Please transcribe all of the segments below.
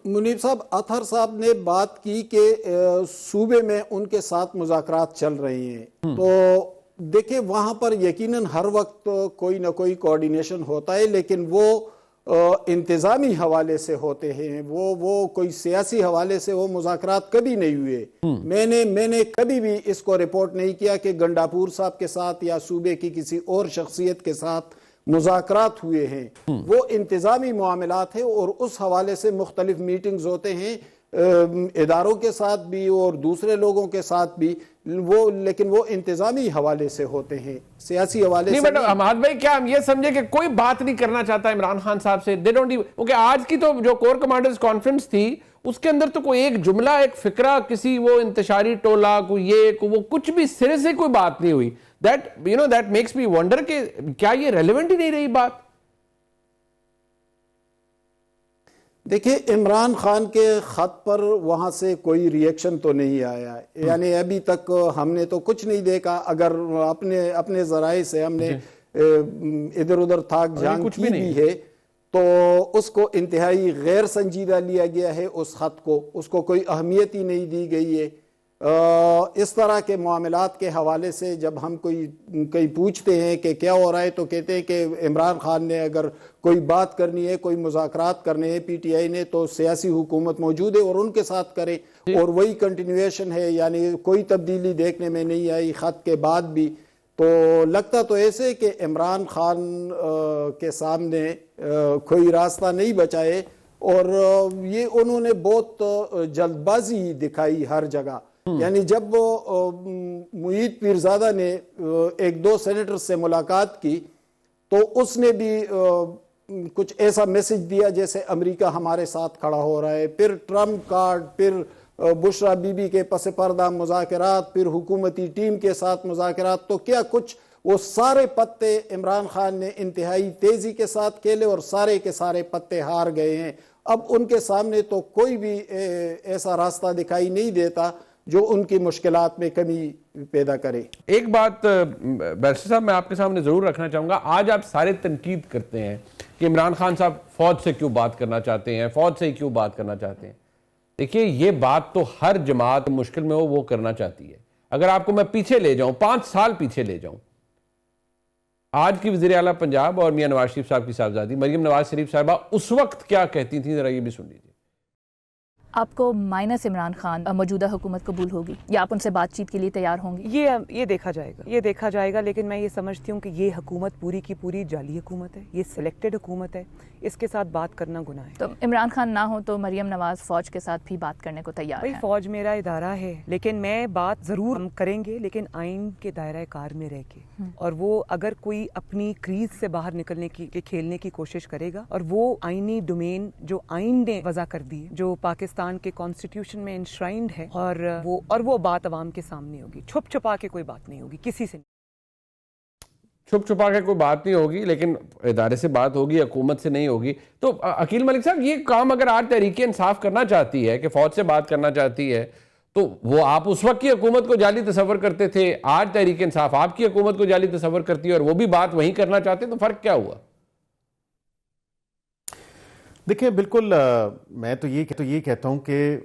منیب صاحب، اطہر صاحب نے بات کی کہ صوبے میں ان کے ساتھ مذاکرات چل رہے ہیں، تو دیکھیں وہاں پر یقیناً ہر وقت کوئی نہ کوئی کوارڈینیشن ہوتا ہے، لیکن وہ انتظامی حوالے سے ہوتے ہیں، وہ کوئی سیاسی حوالے سے وہ مذاکرات کبھی نہیں ہوئے۔ میں نے کبھی بھی اس کو رپورٹ نہیں کیا کہ گنڈاپور صاحب کے ساتھ یا صوبے کی کسی اور شخصیت کے ساتھ مذاکرات ہوئے ہیں۔ وہ انتظامی معاملات ہیں اور اس حوالے سے مختلف میٹنگز ہوتے ہیں اداروں کے ساتھ بھی اور دوسرے لوگوں کے ساتھ بھی، لیکن وہ انتظامی حوالے سے ہوتے ہیں، سیاسی حوالے سے نہیں۔ حماد بھائی، کیا ہم یہ سمجھے کہ کوئی بات نہیں کرنا چاہتا عمران خان صاحب سے؟ کیونکہ آج کی تو جو کور کمانڈرز کانفرنس تھی اس کے اندر تو کوئی ایک جملہ، ایک فکرہ، کسی وہ انتشاری ٹولہ، کوئی یہ وہ کچھ بھی سرے سے کوئی بات نہیں ہوئی۔ that makes me wonder کہ کیا یہ ریلیونٹ ہی نہیں رہی بات؟ دیکھیں، عمران خان کے خط پر وہاں سے کوئی ریئیکشن تو نہیں آیا، یعنی ابھی تک ہم نے تو کچھ نہیں دیکھا۔ اگر اپنے ذرائع سے ہم نے ادھر ادھر تھاک جھانک کی بھی ہے تو اس کو انتہائی غیر سنجیدہ لیا گیا ہے، اس خط کو، اس کو کوئی اہمیت ہی نہیں دی گئی ہے۔ اس طرح کے معاملات کے حوالے سے جب ہم کوئی پوچھتے ہیں کہ کیا ہو رہا ہے تو کہتے ہیں کہ عمران خان نے اگر کوئی بات کرنی ہے، کوئی مذاکرات کرنے ہیں پی ٹی آئی نے، تو سیاسی حکومت موجود ہے اور ان کے ساتھ کرے، اور وہی کنٹینیویشن ہے، یعنی کوئی تبدیلی دیکھنے میں نہیں آئی خط کے بعد بھی۔ تو لگتا تو ایسے کہ عمران خان کے سامنے کوئی راستہ نہیں بچائے، اور یہ انہوں نے بہت جلد بازی دکھائی ہر جگہ۔ یعنی جب معید پیرزادہ نے ایک دو سینیٹر سے ملاقات کی تو اس نے بھی کچھ ایسا میسج دیا جیسے امریکہ ہمارے ساتھ کھڑا ہو رہا ہے، پھر ٹرمپ کارڈ، پھر بشرا بی بی کے پس پردہ مذاکرات، پھر حکومتی ٹیم کے ساتھ مذاکرات، تو کیا کچھ وہ سارے پتے عمران خان نے انتہائی تیزی کے ساتھ کھیلے اور سارے کے سارے پتے ہار گئے ہیں۔ اب ان کے سامنے تو کوئی بھی ایسا راستہ دکھائی نہیں دیتا جو ان کی مشکلات میں کمی پیدا کرے۔ ایک بات بیرسٹر صاحب میں آپ کے سامنے ضرور رکھنا چاہوں گا، آج آپ سارے تنقید کرتے ہیں کہ عمران خان صاحب فوج سے کیوں بات کرنا چاہتے ہیں، فوج سے کیوں بات کرنا چاہتے ہیں۔ دیکھیے، یہ بات تو ہر جماعت مشکل میں ہو وہ کرنا چاہتی ہے۔ اگر آپ کو میں پیچھے لے جاؤں، 5 سال پیچھے لے جاؤں، آج کی وزیر اعلیٰ پنجاب اور میاں نواز شریف صاحب کی صاحبزادی مریم نواز شریف صاحبہ اس وقت کیا کہتی تھیں، ذرا یہ بھی سن لیجیے۔ آپ کو مائنس عمران خان موجودہ حکومت قبول ہوگی یا آپ ان سے بات چیت کے لیے تیار ہوں گی؟ یہ دیکھا جائے گا، لیکن میں یہ سمجھتی ہوں کہ یہ حکومت پوری کی پوری جعلی حکومت ہے، یہ سلیکٹڈ حکومت ہے، اس کے ساتھ بات کرنا گناہ ہے۔ تو عمران خان نہ ہو تو مریم نواز فوج کے ساتھ بھی بات کرنے کو تیار ہے؟ فوج میرا ادارہ ہے، لیکن میں بات ضرور کریں گے، لیکن آئین کے دائرہ کار میں رہ کے، اور وہ اگر کوئی اپنی کریز سے باہر نکلنے کی کھیلنے کی کوشش کرے گا، اور وہ آئینی ڈومین جو آئین نے وضع کر دی ہے، جو پاکستان کے کانسٹیٹیوشن میں انشرائنڈ ہے، اور وہ بات عوام کے سامنے ہوگی، چھپ چھپا کے کوئی بات نہیں ہوگی، کسی سے چھپ چھپا کے کوئی بات نہیں ہوگی، لیکن ادارے سے بات ہوگی، حکومت سے نہیں ہوگی۔ تو عقیل ملک صاحب، یہ کام اگر آج تحریک انصاف کرنا چاہتی ہے کہ فوج سے بات کرنا چاہتی ہے، تو وہ آپ اس وقت کی حکومت کو جعلی تصور کرتے تھے، آج تحریک انصاف آپ کی حکومت کو جعلی تصور کرتی ہے اور وہ بھی بات وہیں کرنا چاہتے ہیں، تو فرق کیا ہوا؟ دیکھیں، بالکل میں تو یہ کہتا ہوں کہ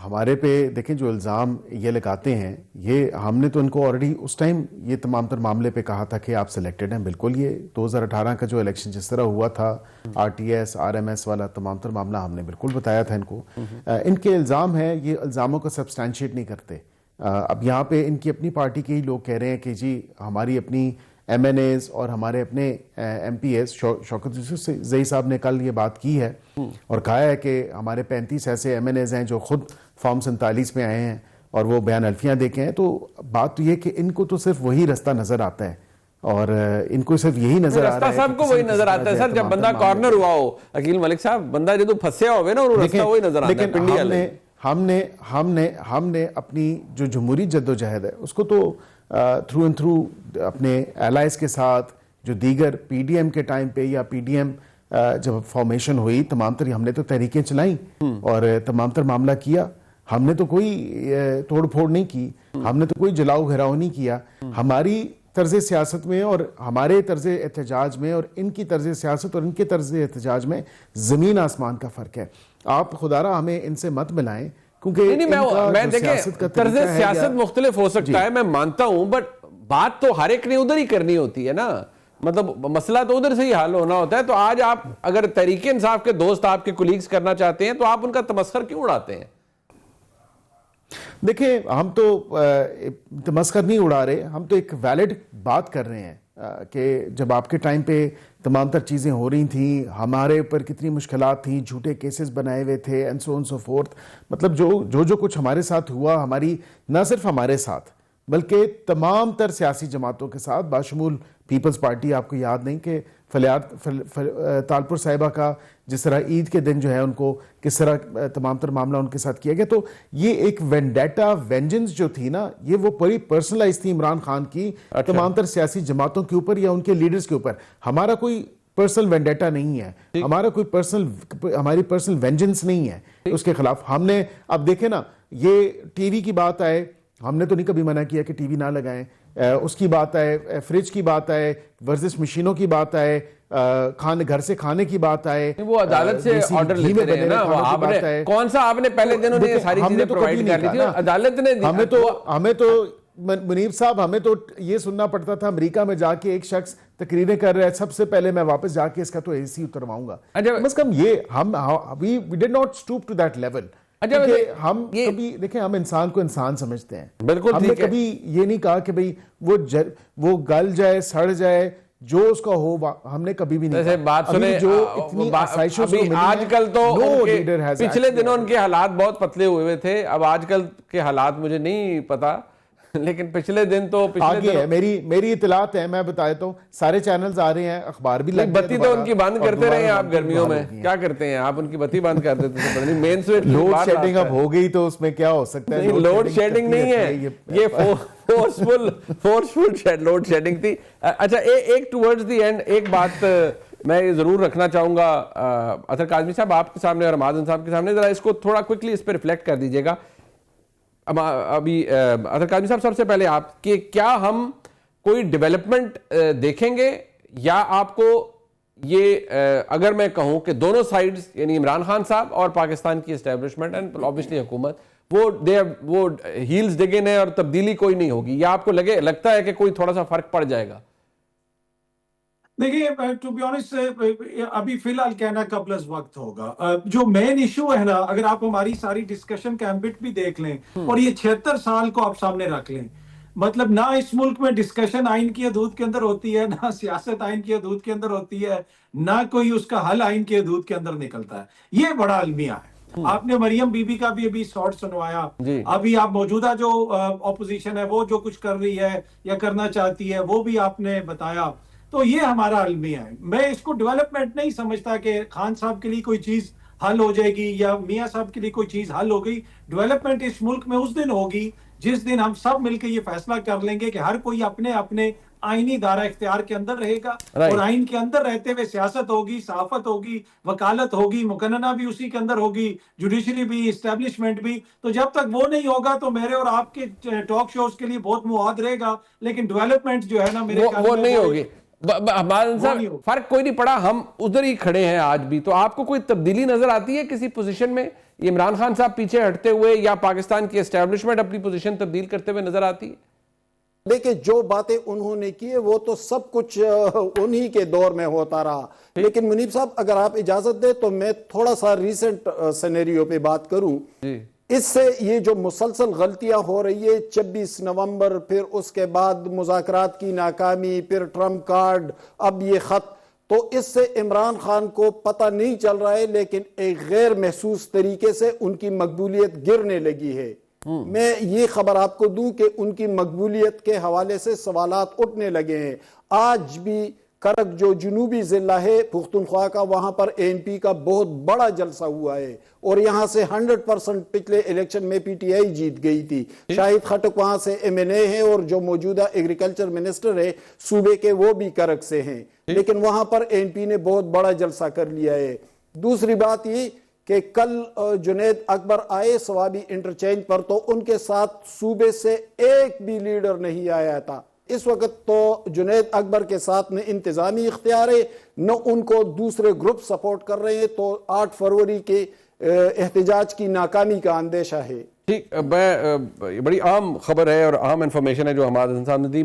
ہمارے پہ دیکھیں جو الزام یہ لگاتے ہیں، یہ ہم نے تو ان کو آلریڈی اس ٹائم یہ تمام تر معاملے پہ کہا تھا کہ آپ سلیکٹڈ ہیں۔ بالکل، یہ 2018 کا جو الیکشن جس طرح ہوا تھا، R T S R M S والا تمام تر معاملہ ہم نے بالکل بتایا تھا ان کو۔ ان کے الزام ہیں، یہ الزاموں کو سبسٹینشیٹ نہیں کرتے۔ اب یہاں پہ ان کی اپنی پارٹی کے ہی لوگ کہہ رہے ہیں کہ جی ہماری اپنی ایم این ایز اور ہمارے اپنے ایم پی ایز، شوکت یوسف زئی صاحب نے کل یہ بات کی ہے اور کہا ہے کہ ہمارے 35 ایسے ایم این ایز ہیں جو خود فارم 47 میں آئے ہیں اور وہ بیان الفیاں دے کے ہیں۔ تو بات تو یہ کہ ان کو تو صرف وہی رستہ نظر آتا ہے، اور ان کو صرف یہی نظر آ رہا ہے، سب کو وہی نظر آتا ہے۔ سر، جب بندہ کارنر ہوا ہو عقیل ملک صاحب، بندہ جب پھنسیا ہوئے نا، وہ رستہ وہی نظر آتا ہے، پنڈی والے۔ ہم نے اپنی جو جمہوری جدوجہد ہے اس کو تو تھرو اینڈ تھرو اپنے ایلائز کے ساتھ، جو دیگر پی ڈی ایم کے ٹائم پہ یا پی ڈی ایم جب فارمیشن ہوئی، تمام تر ہم نے تو تحریکیں چلائیں اور تمام تر معاملہ کیا۔ ہم نے تو کوئی توڑ پھوڑ نہیں کی، ہم نے تو کوئی جلاؤ گھراؤ نہیں کیا۔ ہماری طرز سیاست میں اور ہمارے طرز احتجاج میں اور ان کی طرز سیاست اور ان کے طرز احتجاج میں زمین آسمان کا فرق ہے۔ آپ خدا ہمیں ان سے مت ملائیں، کیونکہ نہیں میں دیکھیں طرز سیاست مختلف ہو سکتا ہے، میں مانتا ہوں، بٹ بات تو ہر ایک نے ادھر ہی کرنی ہوتی ہے نا، مطلب مسئلہ تو ادھر سے ہی حل ہونا ہوتا ہے. تو آج آپ اگر تحریک انصاف کے دوست آپ کے کولیگز کرنا چاہتے ہیں تو آپ ان کا تمسخر کیوں اڑاتے ہیں؟ دیکھیں ہم تو تمسخر نہیں اڑا رہے، ہم تو ایک ویلڈ بات کر رہے ہیں کہ جب آپ کے ٹائم پہ تمام تر چیزیں ہو رہی تھیں، ہمارے اوپر کتنی مشکلات تھیں، جھوٹے کیسز بنائے ہوئے تھے and so on so forth, مطلب جو کچھ ہمارے ساتھ ہوا، ہماری نہ صرف ہمارے ساتھ بلکہ تمام تر سیاسی جماعتوں کے ساتھ باشمول پیپلز پارٹی، آپ کو یاد نہیں کہ تالپور صاحبہ کا جس طرح عید کے دن جو ہے ان کو کس طرح تمام تر معاملہ ان کے ساتھ کیا گیا. تو یہ ایک وینڈیٹا وینجنس جو تھی نا، یہ وہ بڑی پرسنلائز تھی عمران خان کی تمام تر سیاسی جماعتوں کے اوپر یا ان کے لیڈرز کے اوپر. ہمارا کوئی پرسنل وینڈیٹا نہیں ہے، ہمارا کوئی ہماری پرسنل وینجنس نہیں ہے اس کے خلاف. ہم نے اب دیکھیں نا، یہ ٹی وی کی بات آئے، ہم نے تو نہیں کبھی منع کیا کہ ٹی وی نہ لگائیں، اس کی بات آئے، فریج کی بات آئے، ورزش مشینوں کی بات آئے، گھر سے کھانے کی بات آئے، وہ عدالت سے آرڈر لیتے رہے نا، آپ نے کون سا آپ نے پہلے دنوں نے یہ ساری چیزیں پرووائڈ کر لی تھی، عدالت نے ہمیں تو منیب صاحب ہمیں تو یہ سننا پڑتا تھا امریکہ میں جا کے ایک شخص تقریریں کر رہا ہے، سب سے پہلے میں واپس جا کے اس کا تو اے سی اترواؤں گا. کم از کم یہ we did not stoop to that level. ہم کبھی دیکھیں، ہم انسان کو انسان سمجھتے ہیں، بالکل ہم نے کبھی یہ نہیں کہا کہ بھئی وہ گل جائے سڑ جائے، جو اس کا ہو ہم نے کبھی بھی نہیں کہا. بات سنیں، جو اتنی آسائشوں سے ملی آج کل تو ہیں، پچھلے دنوں ان کے حالات بہت پتلے ہوئے تھے، اب آج کل کے حالات مجھے نہیں پتا، لیکن پچھلے دن تو آگے ہے. میری اطلاعات ہیں، میں بتا دیتا ہوں، سارے چینلز آ رہے ہیں، اخبار بھی لگ گئے. بتی تو ان کی بند کرتے رہے ہیں آپ گرمیوں میں، کیا کرتے ہیں آپ؟ ان کی بتی بند کر دیتے تھے. مین سویچ لوڈ شیڈنگ اب ہو گئی تو اس میں کیا ہو سکتا ہے؟ لوڈ شیڈنگ نہیں ہے، یہ فورسفل لوڈ شیڈنگ تھی. اچھا، ایک ٹورڈز دی اینڈ ایک بات میں ضرور رکھنا چاہوں گا اطہر کاظمی صاحب آپ کے سامنے اور مہادن صاحب کے سامنے، ذرا اس کو تھوڑا کوئکلی اس پہ ریفلیکٹ کر دیجیے گا. ابھی اطہر کاظمی صاحب سب سے پہلے آپ کہ کیا ہم کوئی ڈیولپمنٹ دیکھیں گے، یا آپ کو یہ اگر میں کہوں کہ دونوں سائیڈز یعنی عمران خان صاحب اور پاکستان کی اسٹیبلشمنٹ اینڈ obviously حکومت وہ ہیلز ڈگن ہے اور تبدیلی کوئی نہیں ہوگی، یا آپ کو لگتا ہے کہ کوئی تھوڑا سا فرق پڑ جائے گا؟ دیکھیے ٹو بی آنیسٹ ابھی فی الحال کہنا قبل از وقت ہوگا. جو مین ایشو ہے نا، اگر آپ ہماری ساری ڈسکشن کا ایمبٹ بھی دیکھ لیں اور یہ 76 سال کو آپ سامنے رکھ لیں، مطلب نہ اس ملک میں ڈسکشن آئین کی حدود کے اندر ہوتی ہے، نہ سیاست آئین کی حدود کے اندر ہوتی ہے، نہ کوئی اس کا حل آئین کی حدود کے اندر نکلتا ہے. یہ بڑا المیہ ہے. آپ نے مریم بی بی کا بھی ابھی شارٹ سنوایا، ابھی آپ موجودہ جو اپوزیشن ہے وہ جو کچھ کر رہی ہے یا کرنا چاہتی ہے وہ بھی آپ نے بتایا. تو یہ ہمارا المیہ ہے. میں اس کو ڈیولپمنٹ نہیں سمجھتا کہ خان صاحب کے لیے کوئی چیز حل ہو جائے گی یا میاں صاحب کے لیے کوئی چیز حل ہو گئی. ڈیولپمنٹ اس ملک میں اس دن ہوگی جس دن ہم سب مل کے یہ فیصلہ کر لیں گے کہ ہر کوئی اپنے اپنے آئینی دائرہ اختیار کے اندر رہے گا، اور آئین کے اندر رہتے ہوئے سیاست ہوگی، صحافت ہوگی، وکالت ہوگی، مقننہ بھی اسی کے اندر ہوگی، جوڈیشری بھی، اسٹیبلشمنٹ بھی. تو جب تک وہ نہیں ہوگا تو میرے اور آپ کے ٹاک شوز کے لیے بہت مواد رہے گا، لیکن ڈیولپمنٹ جو ہے نا میرے خیال میں وہ نہیں ہوگی. فرق کوئی نہیں پڑا، ہم ادھر ہی کھڑے ہیں آج بھی. تو آپ کو کوئی تبدیلی نظر آتی ہے کسی پوزیشن میں؟ عمران خان صاحب پیچھے ہٹتے ہوئے یا پاکستان کی اسٹیبلشمنٹ اپنی پوزیشن تبدیل کرتے ہوئے نظر آتی ہے؟ دیکھیں جو باتیں انہوں نے کی وہ تو سب کچھ انہی کے دور میں ہوتا رہا. لیکن منیب صاحب اگر آپ اجازت دیں تو میں تھوڑا سا ریسنٹ سینیریو پہ بات کروں. اس سے یہ جو مسلسل غلطیاں ہو رہی ہے، 26 نومبر، پھر اس کے بعد مذاکرات کی ناکامی، پھر ٹرمپ کارڈ، اب یہ خط، تو اس سے عمران خان کو پتہ نہیں چل رہا ہے لیکن ایک غیر محسوس طریقے سے ان کی مقبولیت گرنے لگی ہے. میں یہ خبر آپ کو دوں کہ ان کی مقبولیت کے حوالے سے سوالات اٹھنے لگے ہیں. آج بھی کرک جو جنوبی ضلع ہے پختونخوا کا، وہاں پر ANP کا بہت بڑا جلسہ ہوا ہے اور یہاں سے 100% پچھلے الیکشن میں PTI جیت گئی تھی. شاہد خٹک وہاں سے MNA ہے اور جو موجودہ ایگریکلچر منسٹر ہے صوبے کے وہ بھی کرک سے ہیں، لیکن وہاں پر ANP نے بہت بڑا جلسہ کر لیا ہے. دوسری بات یہ کہ کل جنید اکبر آئے سوابی انٹرچینج پر، تو ان کے ساتھ صوبے سے ایک بھی لیڈر نہیں آیا تھا. اس وقت تو جنید اکبر کے ساتھ نہ انتظامی اختیار ہے، نہ ان کو دوسرے گروپ سپورٹ کر رہے ہیں. تو 8 فروری کے احتجاج کی ناکامی کا اندیشہ ہے. ٹھیک، میں بڑی عام خبر ہے اور عام انفارمیشن ہے جو ہمارے انسان نے دی.